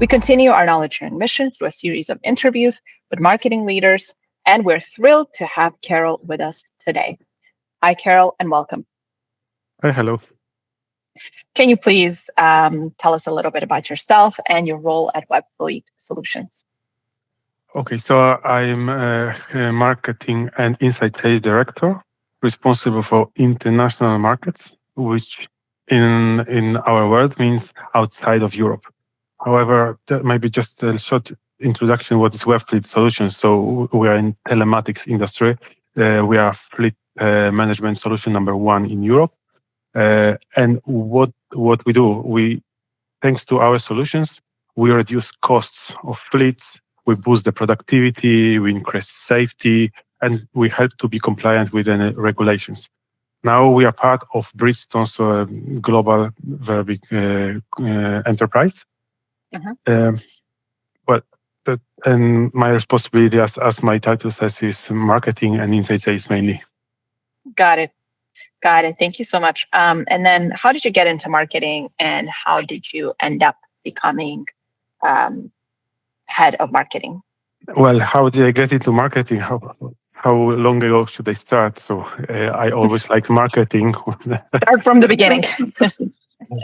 We continue our knowledge sharing mission through a series of interviews with marketing leaders, and we're thrilled to have Karol with us today. Hi, Karol, and welcome. Hi, hello. Can you please tell us a little bit about yourself and your role at Webfleet Solutions? Okay, so I'm a marketing and inside sales director responsible for international markets, which in our world means outside of Europe. However, that might be just a short introduction. What is Webfleet Solutions? So we are in telematics industry. We are fleet management solution number one in Europe. And what we do, thanks to our solutions, we reduce costs of fleets. We boost the productivity, we increase safety, and we help to be compliant with any regulations. Now we are part of Bridgestone, so a global, very big enterprise. And my responsibility, as my title says, is marketing and inside sales mainly. Got it. Thank you so much. And then how did you get into marketing, and how did you end up becoming head of marketing? Well, how did I get into marketing? How long ago should I start? So I always liked marketing. Start from the beginning.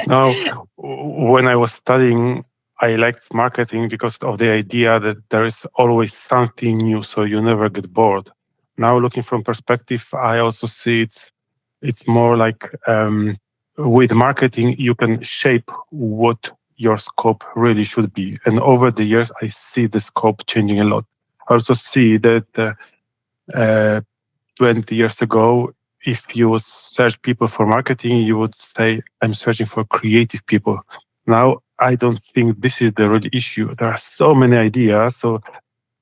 Now, when I was studying, I liked marketing because of the idea that there is always something new, so you never get bored. Now, looking from perspective, I also see it's more like with marketing, you can shape what your scope really should be. And over the years, I see the scope changing a lot. I also see that 20 years ago, if you would search people for marketing, you would say, I'm searching for creative people. Now, I don't think this is the real issue. There are so many ideas, so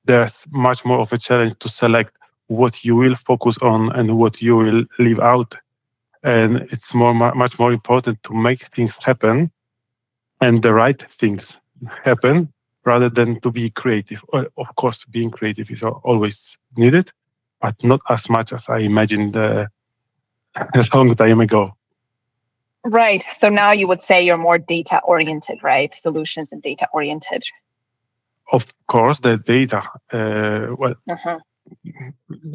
there's much more of a challenge to select what you will focus on and what you will leave out. And it's much more important to make things happen and the right things happen rather than to be creative. Of course, being creative is always needed, but not as much as I imagined a long time ago. Right. So now you would say you're more data-oriented, right? Solutions and data-oriented. Of course, the data.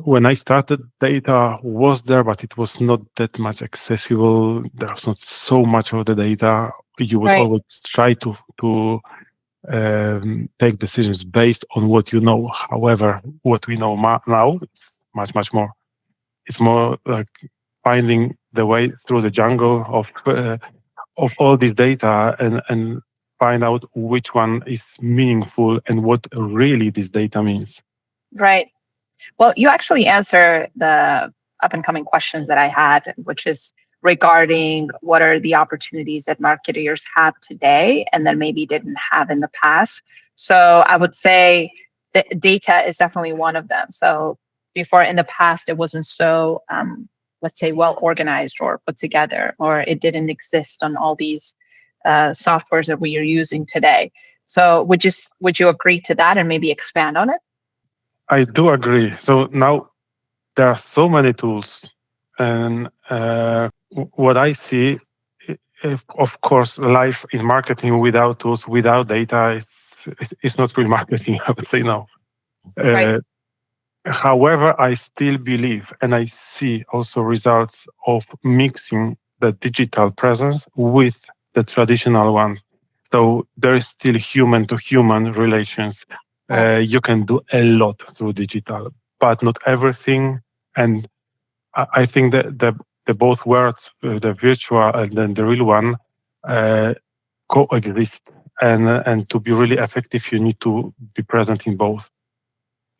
When I started, data was there, but it was not that much accessible. There was not so much of the data. You would always try to take decisions based on what you know. However, what we know now is much more. It's more like finding the way through the jungle of all this data and find out which one is meaningful and what really this data means. Right. Well, you actually answer the up-and-coming questions that I had, which is regarding what are the opportunities that marketers have today and then maybe didn't have in the past. So I would say that data is definitely one of them. So before, in the past, it wasn't so, let's say, well organized or put together, or it didn't exist on all these softwares that we are using today. So would you agree to that and maybe expand on it? I do agree. So now there are so many tools, and what I see, of course, life in marketing without tools, without data, it's not real marketing. I would say no. Right. However, I still believe, and I see also results of mixing the digital presence with the traditional one. So there is still human-to-human relations. You can do a lot through digital, but not everything. And I think that the both worlds, the virtual and then the real one, coexist. And to be really effective, you need to be present in both.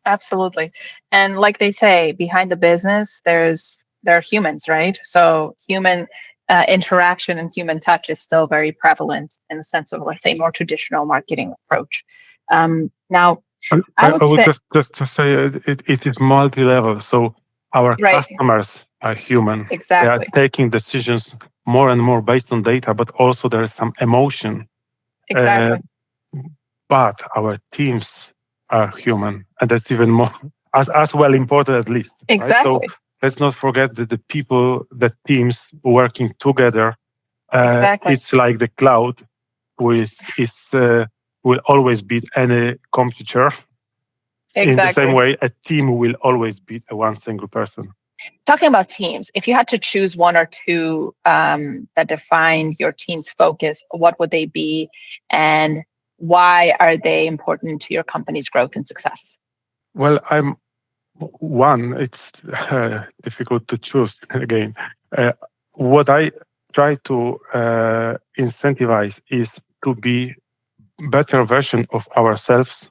Absolutely. And like they say, behind the business, there are humans, right? So human interaction and human touch is still very prevalent in the sense of, let's say, more traditional marketing approach. Now, I would just to say it is multi-level. So our customers are human. Exactly. They are taking decisions more and more based on data, but also there is some emotion. Exactly. But our teams are human, and that's even more as well important, at least. Exactly. Right? So let's not forget that the people, the teams working together, exactly. it's like the cloud, which is will always beat any computer. In the same Exactly. way, a team will always beat a one single person. Talking about teams, if you had to choose one or two that define your team's focus, what would they be, and why are they important to your company's growth and success? Well, I'm one. It's difficult to choose again. What I try to incentivize is to be better version of ourselves,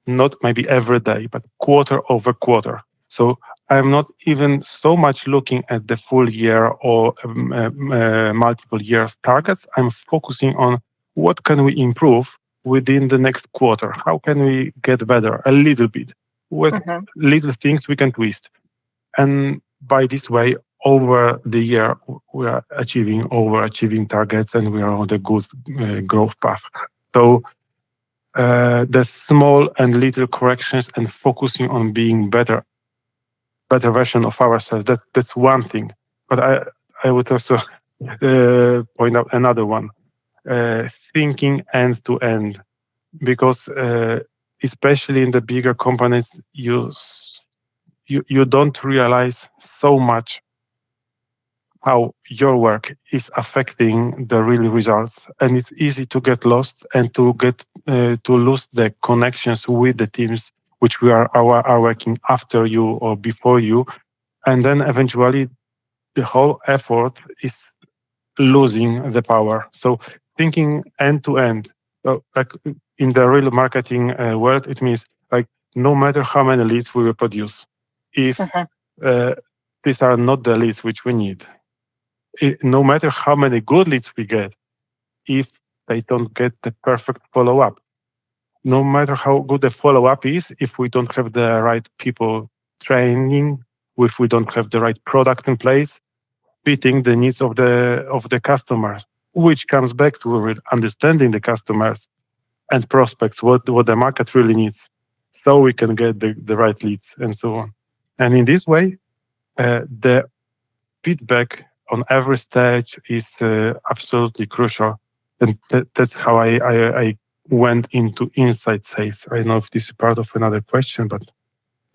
not maybe every day, but quarter over quarter. So I'm not even so much looking at the full year or multiple years targets. I'm focusing on what can we improve within the next quarter. How can we get better a little bit with Mhm. little things we can twist. And by this way, over the year, we are overachieving targets and we are on the good growth path. So the small and little corrections and focusing on being better version of ourselves. That's one thing. But I would also point out another one: thinking end to end, because especially in the bigger companies, you don't realize so much how your work is affecting the real results, and it's easy to get lost and to lose the connections with the teams which are working after you or before you, and then eventually the whole effort is losing the power. So thinking end to end, like in the real marketing world, it means like no matter how many leads we will produce, if Mhm. uh, these are not the leads which we need, no matter how many good leads we get, if they don't get the perfect follow up, no matter how good the follow up is, if we don't have the right people training, if we don't have the right product in place, fitting the needs of the customers, which comes back to understanding the customers and prospects, what the market really needs, so we can get the right leads and so on. And in this way, the feedback on every stage is absolutely crucial. And that's how I went into inside sales. I don't know if this is part of another question, but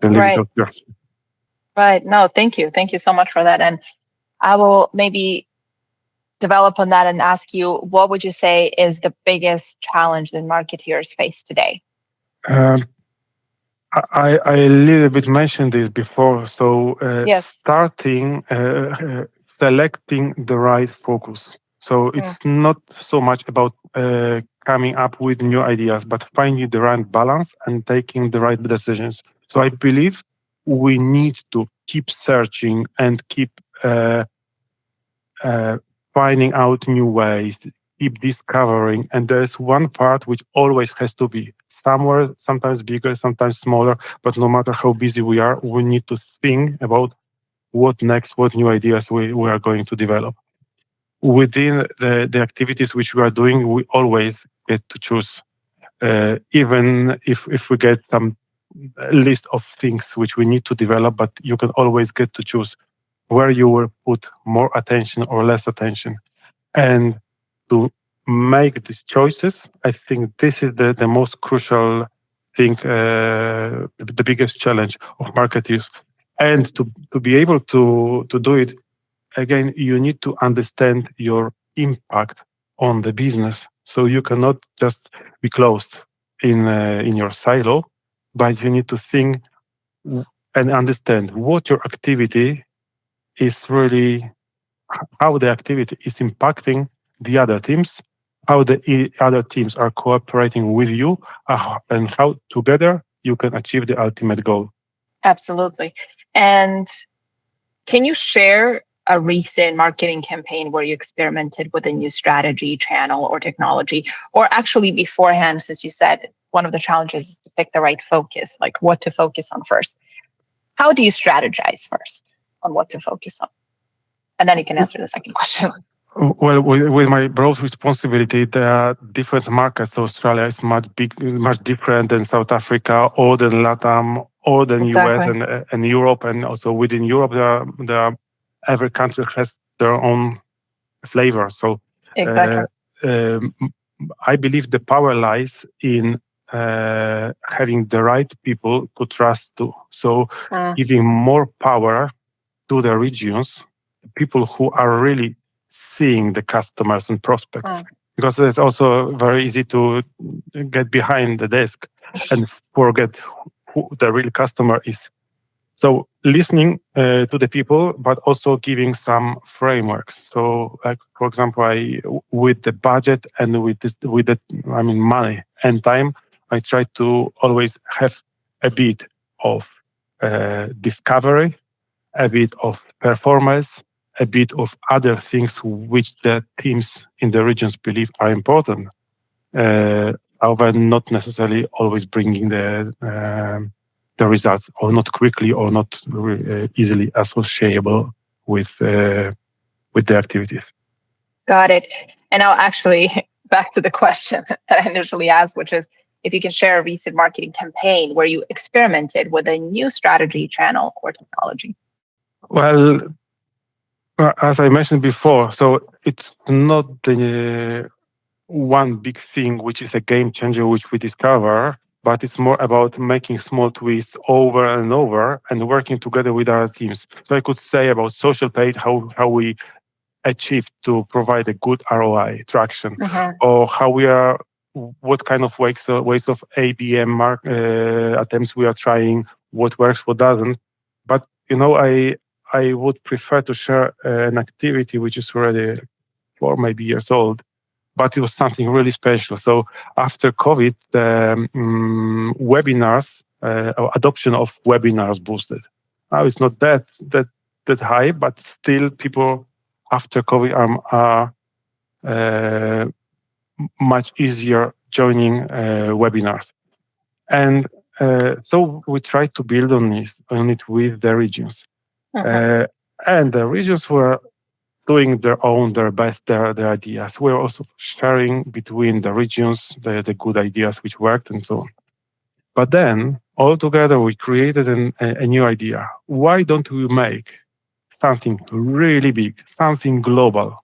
I'll leave it Right. up here. Right. No, thank you. Thank you so much for that. And I will maybe develop on that and ask you, what would you say is the biggest challenge that marketeers face today? Um, I a little bit mentioned it before. So Yes. starting selecting the right focus. So Mm. it's not so much about coming up with new ideas, but finding the right balance and taking the right decisions. So I believe we need to keep searching and keep uh, finding out new ways, keep discovering. And there's one part which always has to be somewhere, sometimes bigger, sometimes smaller. But no matter how busy we are, we need to think about what next, what new ideas we are going to develop. Within the activities which we are doing, we always get to choose. Even if we get some list of things which we need to develop, but you can always get to choose where you will put more attention or less attention. And to make these choices, I think this is the most crucial thing, the biggest challenge of marketers. And to be able to do it, again, you need to understand your impact on the business. So you cannot just be closed in your silo, but you need to think and understand what your activity is really, how the activity is impacting the other teams, how the other teams are cooperating with you, and how together you can achieve the ultimate goal. Absolutely. And can you share a recent marketing campaign where you experimented with a new strategy, channel, or technology? Or actually, beforehand, since you said one of the challenges is to pick the right focus, like what to focus on first. How do you strategize first on what to focus on? And then you can answer the second question. Well, with my broad responsibility, there are different markets. Australia is much different than South Africa, or than LATAM, or than US Exactly. and Europe, and also within Europe, every country has their own flavor. So, Exactly. uh, um, I believe the power lies in having the right people to trust to. So giving more power to the regions, people who are really seeing the customers and prospects. Because it's also very easy to get behind the desk and forget who the real customer is. So listening to the people, but also giving some frameworks. So, like for example, with the budget and with the money and time, I try to always have a bit of discovery, a bit of performance, a bit of other things which the teams in the regions believe are important. However, not necessarily always bringing the results, or not quickly, or not easily associable with the activities. Got it. And now, actually, back to the question that I initially asked, which is if you can share a recent marketing campaign where you experimented with a new strategy, channel, or technology. Well, as I mentioned before, so it's not the one big thing which is a game changer which we discover, but it's more about making small twists over and over and working together with our teams. So I could say about social paid, how we achieved to provide a good ROI traction, or how we are, what kind of ways of ABM attempts we are trying, what works, what doesn't. But I would prefer to share an activity which is already 4 maybe years old, but it was something really special. So after COVID, the webinars, adoption of webinars boosted. Now it's not that high, but still people after COVID are much easier joining webinars. And so we tried to build on it with the regions. And the regions were doing their best, their ideas. We're also sharing between the regions the good ideas which worked and so on. But then all together we created a new idea. Why don't we make something really big, something global?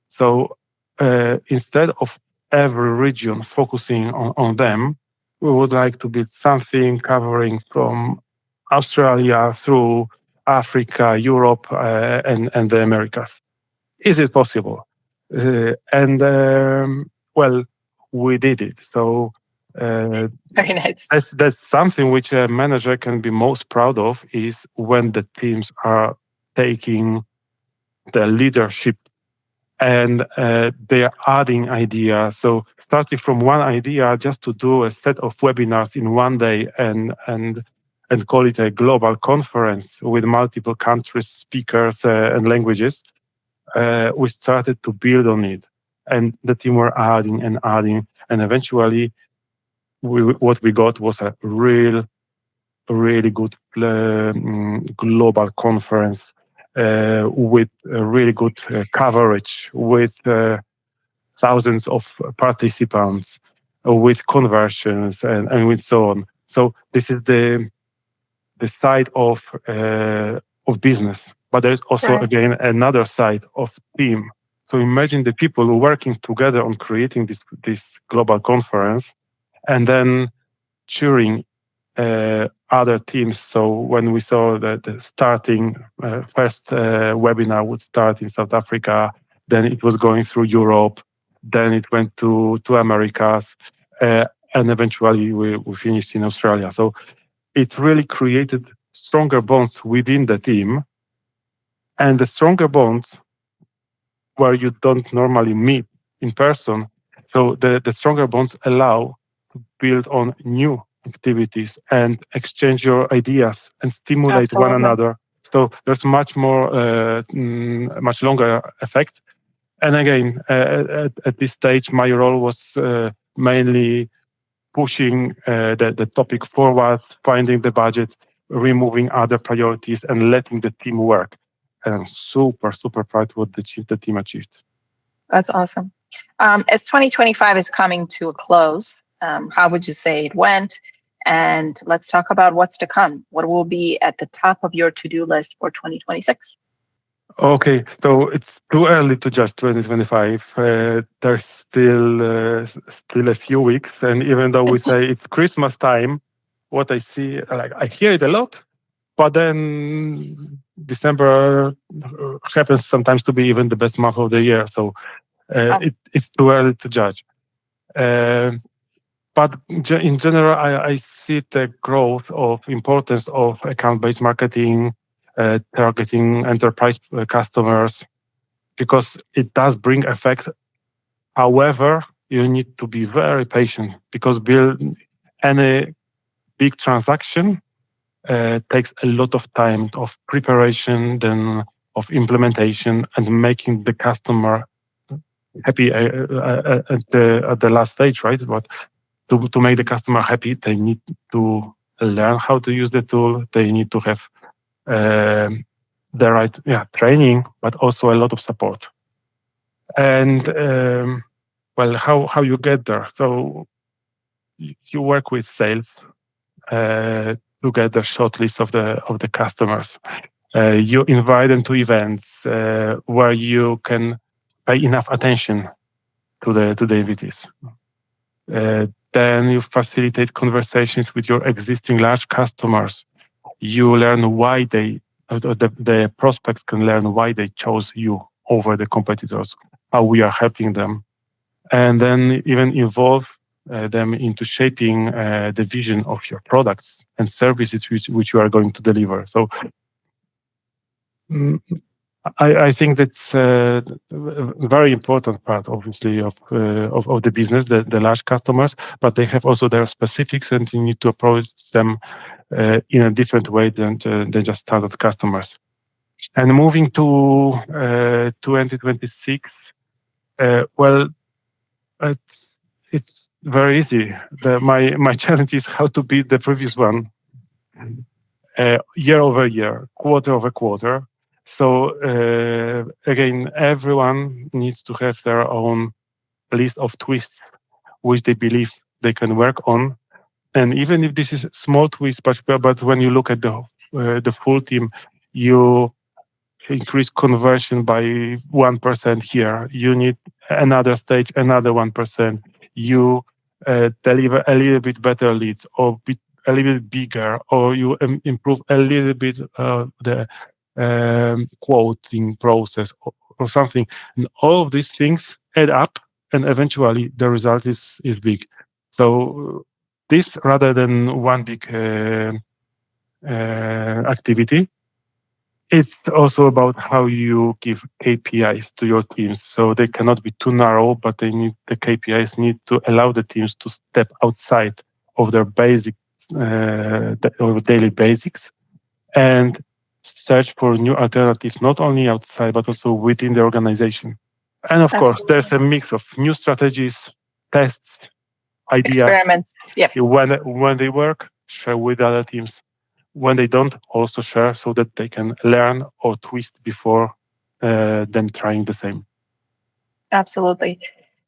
So instead of every region focusing on them, we would like to build something covering from Australia through Africa, Europe, and the Americas. Is it possible? Well, we did it. So very nice. That's something which a manager can be most proud of, is when the teams are taking the leadership and they are adding ideas. So starting from one idea, just to do a set of webinars in one day and call it a global conference with multiple countries, speakers, and languages. We started to build on it, and the team were adding, and eventually what we got was a really good global conference with really good coverage, with thousands of participants, with conversions, and with so on. So this is the side of business. But there's also, again, another side of team. So imagine the people working together on creating this global conference, and then cheering other teams. So when we saw that the starting first webinar would start in South Africa, then it was going through Europe, then it went to Americas, and eventually we finished in Australia. So it really created stronger bonds within the team. And the stronger bonds where you don't normally meet in person. So the stronger bonds allow to build on new activities and exchange your ideas and stimulate one another. So there's much more, much longer effect. And again, at this stage, my role was mainly pushing the topic forward, finding the budget, removing other priorities, and letting the team work. And I'm super proud of what the team achieved. That's awesome. As 2025 is coming to a close, how would you say it went? And let's talk about what's to come. What will be at the top of your to-do list for 2026? Okay, so it's too early to judge 2025. There's still a few weeks, and even though we say it's Christmas time, what I see, like I hear it a lot, but then December happens sometimes to be even the best month of the year. So Oh, it's too early to judge. Uh, but in general, I see the growth of importance of account-based marketing, targeting enterprise customers, because it does bring effect. However, you need to be very patient because build any big transaction takes a lot of time of preparation, then of implementation, and making the customer happy at the last stage, right? But to make the customer happy, they need to learn how to use the tool. They need to have the right training, but also a lot of support. And well, how you get there? So you work with sales to get the short list of the customers. You invite them to events where you can pay enough attention to the invitees. Then you facilitate conversations with your existing large customers. You learn why the prospects can learn why they chose you over the competitors, how we are helping them, and then even involve them into shaping the vision of your products and services which you are going to deliver. So mm, I think that's a very important part, obviously, of the business, the large customers, but they have also their specifics, and you need to approach them in a different way than just standard customers. And moving to 2026, well, it's very easy. My challenge is how to beat the previous one, year over year, quarter over quarter. So again, everyone needs to have their own list of twists which they believe they can work on. And even if this is small twist, but when you look at the full team, you increase conversion by 1% here. You need another stage, another 1%. You deliver a little bit better leads, or a little bit bigger, or you improve a little bit the quoting process, or something. And all of these things add up, and eventually the result is big. So this, rather than one big activity, it's also about how you give KPIs to your teams. So they cannot be too narrow, but the KPIs need to allow the teams to step outside of their basic or daily basics and search for new alternatives, not only outside, but also within the organization. And of course, absolutely. there's a mix of new strategies, tests, ideas. Experiments. Yep. When they work, share with other teams. When they don't, also share so that they can learn or twist before them trying the same. Absolutely.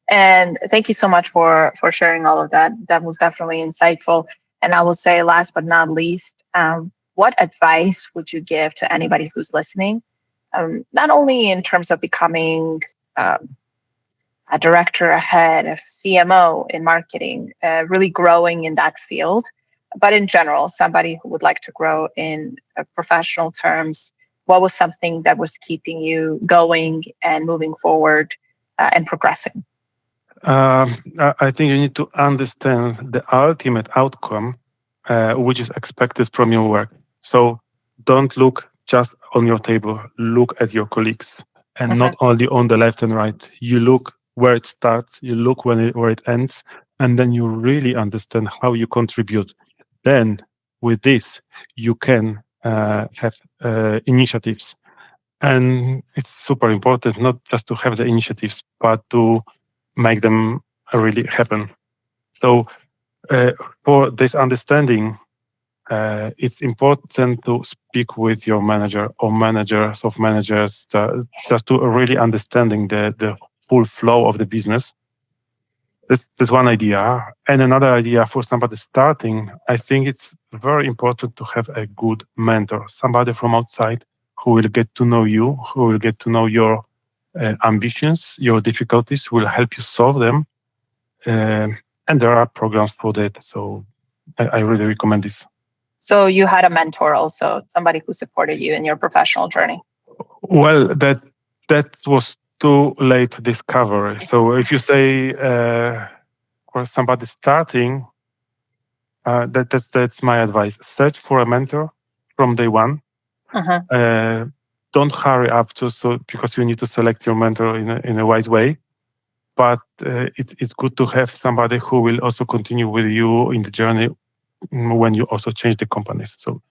And thank you so much for sharing all of that. That was definitely insightful. And I will say, last but not least, what advice would you give to anybody who's listening? Not only in terms of becoming a director, a head, a CMO in marketing, really growing in that field, but in general, somebody who would like to grow in professional terms. What was something that was keeping you going and moving forward and progressing? I think you need to understand the ultimate outcome, which is expected from your work. So don't look just on your table, look at your colleagues, and Mhm. not only on the left and right. You look where it starts, you look where it ends, and then you really understand how you contribute. Then, with this, you can have initiatives. And it's super important not just to have the initiatives, but to make them really happen. So, for this understanding, it's important to speak with your manager or managers of managers, just to really understanding the full flow of the business. That's one idea. And another idea for somebody starting, I think it's very important to have a good mentor, somebody from outside who will get to know you, who will get to know your ambitions, your difficulties, will help you solve them. And there are programs for that. So I really recommend this. So you had a mentor also, somebody who supported you in your professional journey. Well, that was too late discovery. So if you say for somebody starting, that's my advice. Search for a mentor from day one. Uh-huh. Don't hurry up because you need to select your mentor in a wise way. But it's good to have somebody who will also continue with you in the journey when you also change the companies. So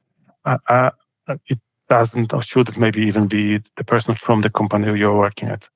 it doesn't or shouldn't maybe even be the person from the company you're working at.